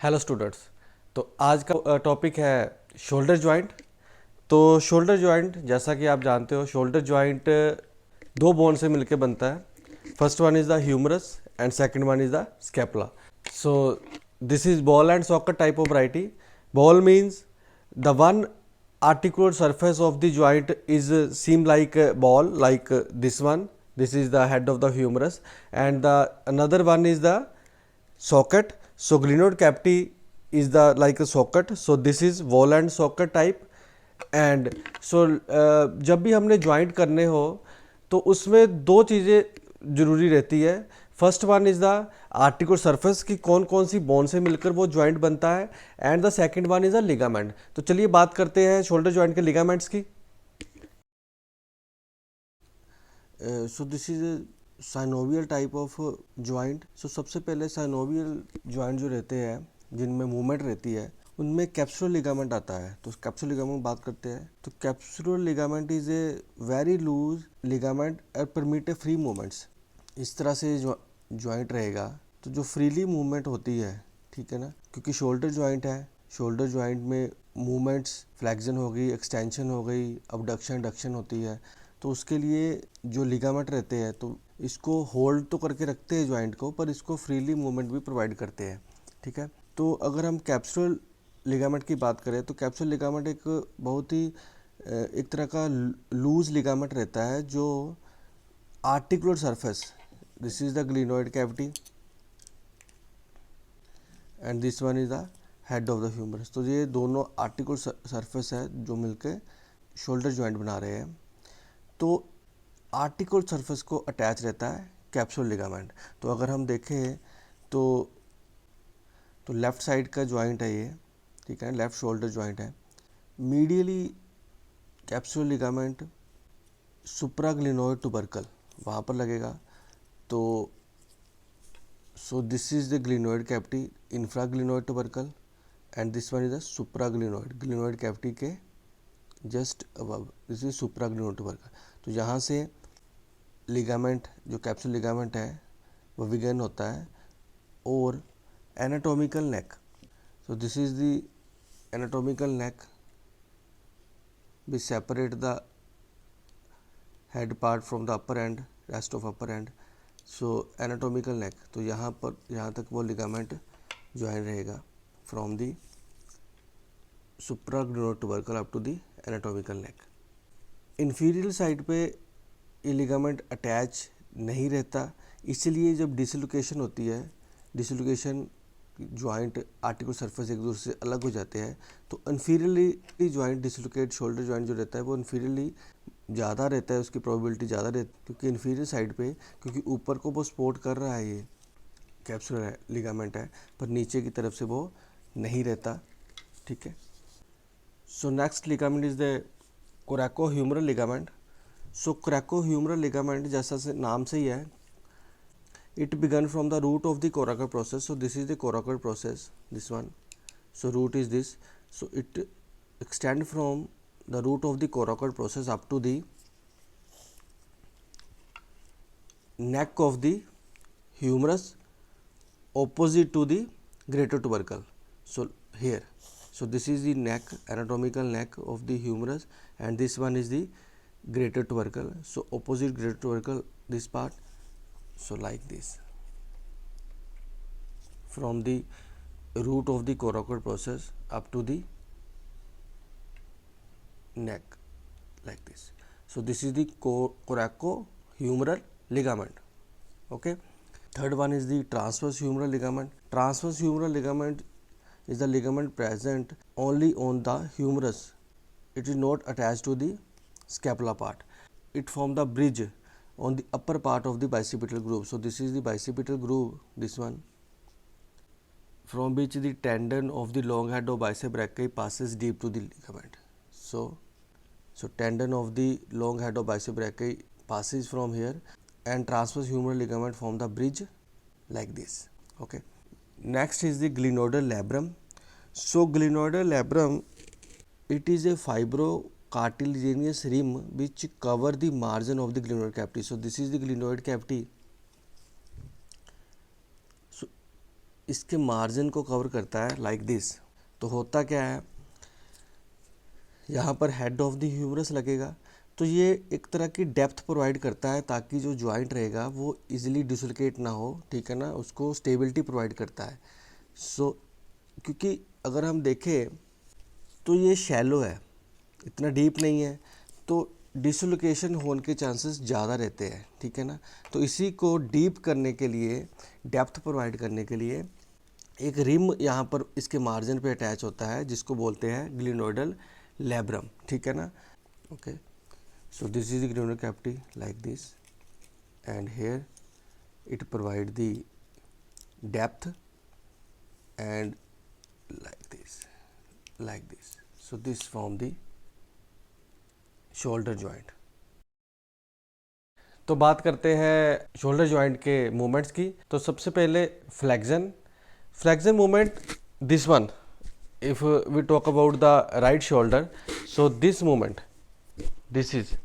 Hello students. तो आज का टॉपिक है शोल्डर जॉइंट। तो शोल्डर जॉइंट जैसा कि आप जानते हो, शोल्डर जॉइंट दो बोन से मिलकर बनता है। First one is the humerus and second one is the scapula. So this is ball and socket type of variety. Ball means the one articular surface of the joint is seem like a ball, like this one. This is the head of the humerus, and the another one is the socket. So glenoid cavity is the like a socket. So this is ball and socket type. And so जब भी हमने joint करने हो तो उसमें दो चीज़ें ज़रूरी रहती है. First one is the articular surface की कौन कौन सी बोन से मिलकर वो ज्वाइंट बनता है, and the second one is the ligament. तो चलिए बात करते हैं शोल्डर ज्वाइंट के लिगामेंट्स की. So this is synovial type of joint. So सबसे पहले साइनोवियल ज्वाइंट जो रहते हैं जिनमें मूवमेंट रहती है उनमें कैप्सुलर लिगामेंट आता है. तो कैप्सुलर लिगामेंट बात करते हैं. तो capsular ligament is a very loose ligament और परमिट ए फ्री मूवमेंट्स. इस तरह से ज्वाइंट रहेगा तो जो फ्रीली मूवमेंट होती है, ठीक है ना, क्योंकि शोल्डर ज्वाइंट है. शोल्डर ज्वाइंट में मूवमेंट्स फ्लेक्शन हो गई, एक्सटेंशन हो गई, अबडक्शन एडक्शन होती है. तो उसके लिए जो लिगामेंट रहते हैं तो इसको होल्ड तो करके रखते हैं ज्वाइंट को, पर इसको फ्रीली मूवमेंट भी प्रोवाइड करते हैं. ठीक है. तो अगर हम कैप्सुलर लिगामेंट की बात करें तो कैप्सुलर लिगामेंट एक बहुत ही एक तरह का लूज लिगामेंट रहता है जो articular surface, this is the glenoid cavity and this one is the head of the humerus. तो ये दोनों आर्टिकुलर सरफेस है जो मिलकर शोल्डर ज्वाइंट बना रहे हैं. तो आर्टिकुलर सरफेस को अटैच रहता है कैप्सुलर लिगामेंट. तो अगर हम देखें तो लेफ़्ट साइड का ज्वाइंट है ये, ठीक है, लेफ़्ट शोल्डर ज्वाइंट है. Medially capsular ligament supraglenoid tubercle वहाँ पर लगेगा. तो so this is the glenoid cavity, infraglenoid tubercle, and this one is the supraglenoid, glenoid cavity के just above, this is supraglenoid tubercle. तो यहाँ से लिगामेंट, जो कैप्सुलर लिगामेंट है वो विगन होता है. और anatomical neck, so this is the anatomical neck which separate the head part from the upper end, rest of upper end. so anatomical neck, तो यहाँ पर यहाँ तक वो लिगामेंट ज्वाइन रहेगा from the supraglenoid tubercle up to the anatomical neck. Inferior side पे ये ligament attach नहीं रहता, इसलिए जब डिसलोकेशन होती है, डिसलोकेशन ज्वाइंट आर्टिकुलर सरफेस एक दूसरे से अलग हो जाते हैं, तो inferiorly joint dislocate shoulder joint जो रहता है वो इन्फीरियरली ज़्यादा रहता है, उसकी प्रोबेबिलिटी ज़्यादा रहती है, क्योंकि इन्फीरियर साइड पे, क्योंकि ऊपर को वो सपोर्ट कर रहा है, ये कैप्सुलर लिगामेंट है, पर नीचे की तरफ से वो नहीं रहता. ठीक है. So next ligament is the coracohumeral ligament. So coracohumeral ligament जैसा से नाम से ही है, it began from the root of the coracoid process. So this is the coracoid process, this one. So root is this. So it extend from the root of the coracoid process up to the neck of the humerus opposite to the greater tubercle. So here, so this is the neck, anatomical neck of the humerus, and this one is the greater tubercle. So opposite greater tubercle, this part. So like this, from the root of the coracoid process up to the neck, like this. So this is the coracohumeral ligament. Okay. Third one is the transverse humeral ligament. Transverse humeral ligament is the ligament present only on the humerus. It is not attached to the scapula part. It forms the bridge on the upper part of the bicipital groove. So this is the bicipital groove, this one, from which the tendon of the long head of bicep brachii passes deep to the ligament. So tendon of the long head of bicep brachii passes from here, and transverse humeral ligament form the bridge like this. Okay. Next is the glenoidal labrum. So glenoidal labrum, it is a fibrocartilaginous rim which cover the margin of the glenoid cavity. So this is the glenoid cavity. So इसके margin को cover करता है like this. तो होता क्या है, यहाँ पर हेड ऑफ द ह्यूमरस लगेगा, तो ये एक तरह की डेप्थ प्रोवाइड करता है ताकि जो जॉइंट रहेगा वो इजीली डिसलोकेट ना हो, ठीक है ना, उसको स्टेबिलिटी प्रोवाइड करता है। सो क्योंकि अगर हम देखें तो ये शैलो है, इतना डीप नहीं है, तो डिसलोकेशन होने के चांसेस ज़्यादा रहते हैं, ठीक है ना। तो इसी को डीप करने के लिए, डेप्थ प्रोवाइड करने के लिए एक रिम यहाँ पर इसके मार्जिन पे अटैच होता है जिसको बोलते हैं ग्लिनोइडल लैब्रम, ठीक है ना। Okay, so this is the glenoidal cavity like this and here it provide the depth and like this. So this form the shoulder joint. तो बात करते हैं शोल्डर जॉइंट के मूवमेंट्स की। तो सबसे पहले flexion movement, this one, if we talk about the right shoulder, so this movement, this is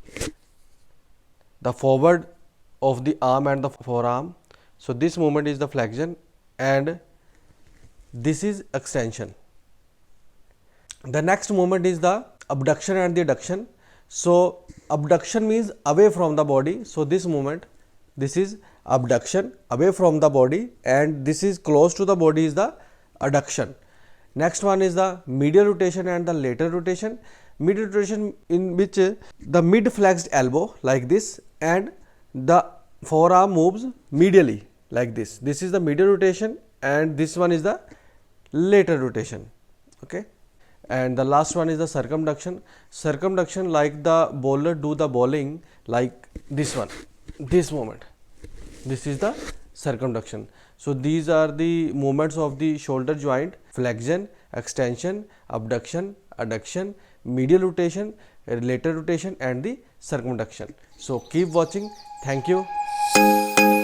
the forward of the arm and the forearm, so this movement is the flexion and this is extension. The next movement is the abduction and the adduction. So abduction means away from the body, so this movement, this is abduction, away from the body, and this is close to the body is the adduction. Next one is the medial rotation and the lateral rotation. Medial rotation in which the mid flexed elbow like this and the forearm moves medially like this. This is the medial rotation and this one is the lateral rotation. Okay, and the last one is the circumduction, like the bowler do the bowling like this one, this movement, this is the circumduction. So these are the movements of the shoulder joint: flexion, extension, abduction, adduction, medial rotation, lateral rotation and the circumduction. So keep watching. Thank you.